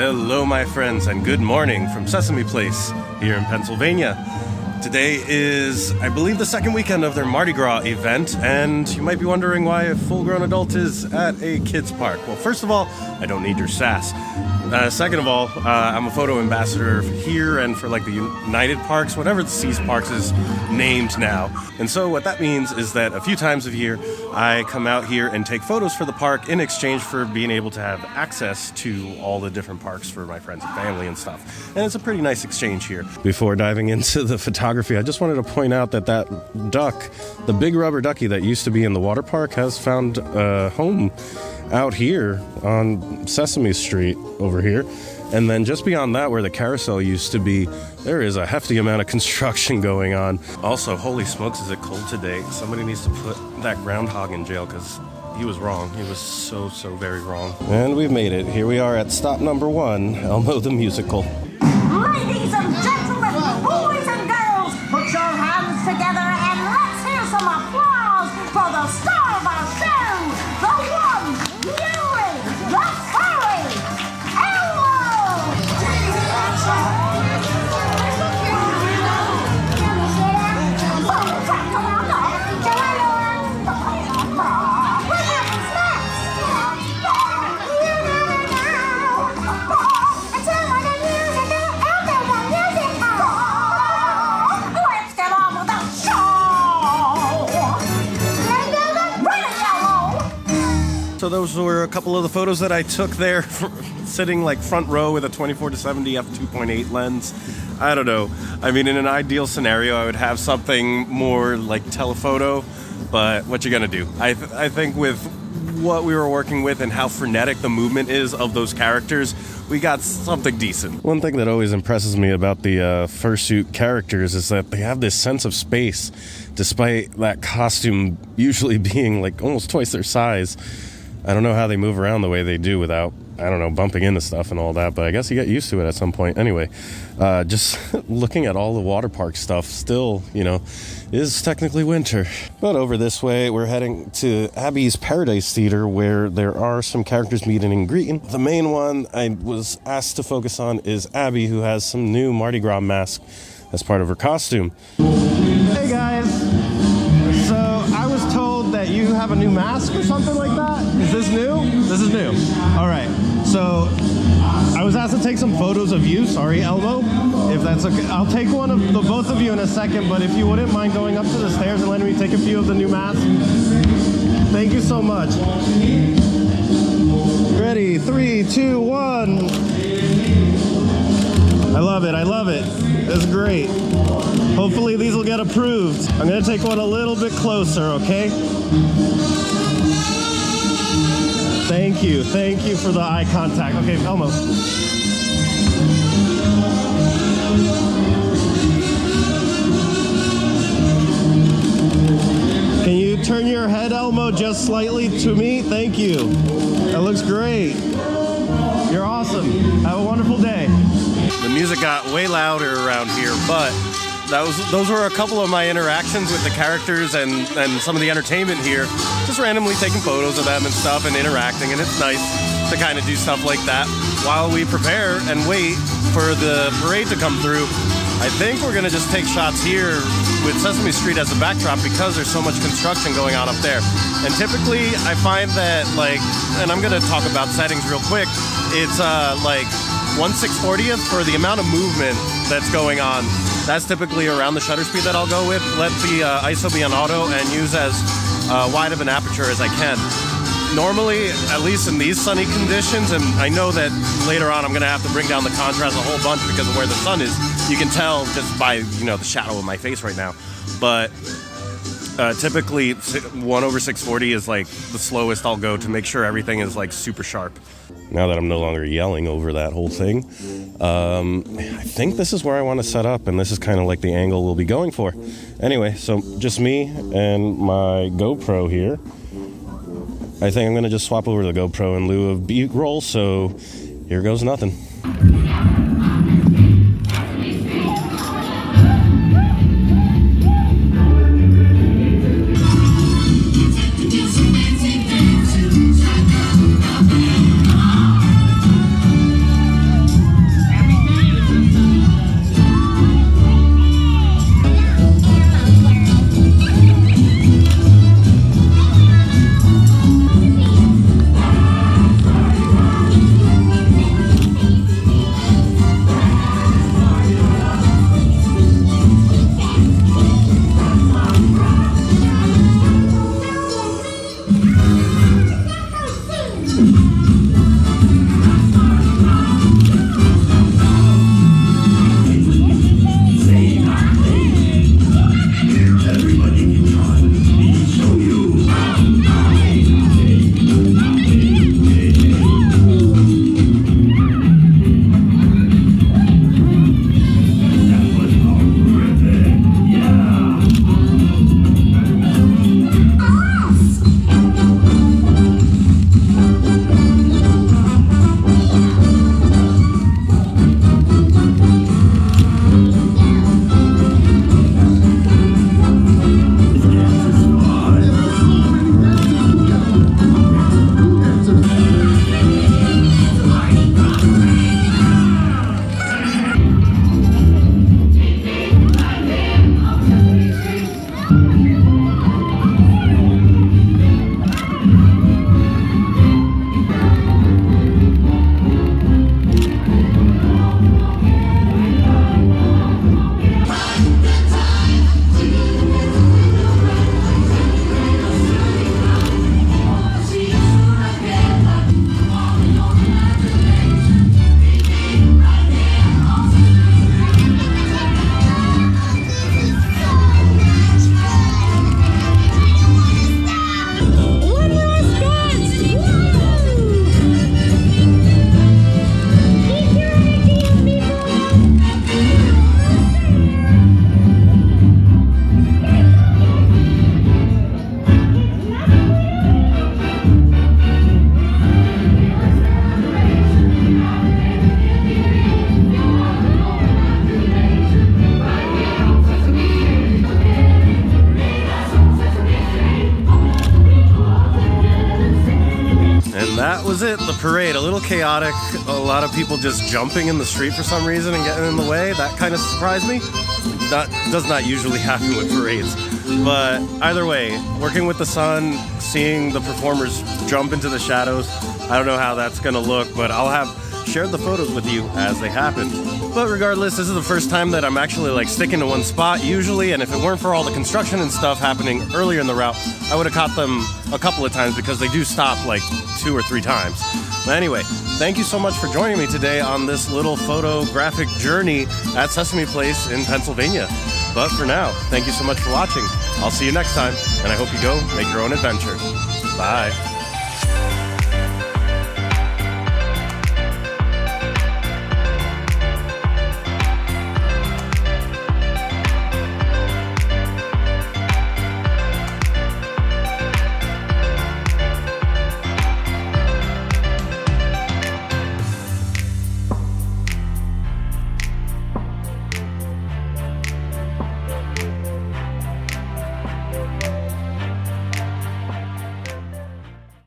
Hello, my friends, and good morning from Sesame Place here in Pennsylvania. Today is, I believe, the second weekend of their Mardi Gras event, and you might be wondering why a full-grown adult is at a kid's park. Well, first of all, I don't need your sass. Second of all, I'm a photo ambassador here and for like the United Parks, whatever the Seas Parks is named now. And so what that means is that a few times a year, I come out here and take photos for the park in exchange for being able to have access to all the different parks for my friends and family and stuff. And it's a pretty nice exchange here. Before diving into the photography, I just wanted to point out that that duck, the big rubber ducky that used to be in the water park, has found a home out here on Sesame Street over here. And then just beyond that, where the carousel used to be, there is a hefty amount of construction going on. Also, holy smokes, is it cold today. Somebody needs to put that groundhog in jail because he was wrong. He was so very wrong. And we've made it. Here we are at stop number 1, Elmo the Musical. Ladies and gentlemen, boys and girls, put your hands together and let's hear some applause for the star of our show, the one, the only, the furry, Elmo! So those were a couple of the photos that I took there, sitting like front row with a 24-70 f2.8 lens. I don't know. I mean, in an ideal scenario, I would have something more like telephoto, but what you gonna do? I think with what we were working with and how frenetic the movement is of those characters, we got something decent. One thing that always impresses me about the fursuit characters is that they have this sense of space, despite that costume usually being like almost twice their size. I don't know how they move around the way they do without, I don't know, bumping into stuff and all that, but I guess you get used to it at some point. Anyway, just looking at all the water park stuff still, you know, is technically winter. But over this way, we're heading to Abby's Paradise Theater, where there are some characters meeting and greeting. The main one I was asked to focus on is Abby, who has some new Mardi Gras mask as part of her costume. Hey guys, so I was told that you have a new mask or something like that. Is this new? This is new. All right. So I was asked to take some photos of you. Sorry, Elmo, if that's okay. I'll take one of the both of you in a second, but if you wouldn't mind going up to the stairs and letting me take a few of the new masks. Thank you so much. Ready? 3, 2, 1. I love it. I love it. That's great. Hopefully these will get approved. I'm gonna take one a little bit closer, okay? Thank you for the eye contact. Okay, Elmo. Can you turn your head, Elmo, just slightly to me? Thank you. That looks great. You're awesome. Have a wonderful day. The music got way louder around here, but those were a couple of my interactions with the characters and some of the entertainment here. Just randomly taking photos of them and stuff and interacting, and it's nice to kind of do stuff like that while we prepare and wait for the parade to come through. I think we're gonna just take shots here with Sesame Street as a backdrop because there's so much construction going on up there. And typically I find that, like, and I'm gonna talk about settings real quick, it's like 1/640th for the amount of movement that's going on. That's typically around the shutter speed that I'll go with. Let the ISO be on auto and use as wide of an aperture as I can. Normally, at least in these sunny conditions, and I know that later on I'm gonna have to bring down the contrast a whole bunch because of where the sun is. You can tell just by, you know, the shadow of my face right now. But typically 1/640 is like the slowest I'll go to make sure everything is like super sharp. Now that I'm no longer yelling over that whole thing, I think this is where I want to set up, and this is kind of like the angle we'll be going for. Anyway, so just me and my GoPro here. I think I'm going to just swap over to the GoPro in lieu of B-roll, so here goes nothing. was it. The parade, a little chaotic. A lot of people just jumping in the street for some reason and getting in the way. That kind of surprised me. That does not usually happen with parades. But either way, working with the sun, seeing the performers jump into the shadows, I don't know how that's going to look, but I'll have shared the photos with you as they happen. But regardless, this is the first time that I'm actually like sticking to one spot usually, and if it weren't for all the construction and stuff happening earlier in the route, I would have caught them a couple of times because they do stop like 2 or 3 times. But anyway, thank you so much for joining me today on this little photographic journey at Sesame Place in Pennsylvania. But for now, thank you so much for watching. I'll see you next time, and I hope you go make your own adventure. Bye.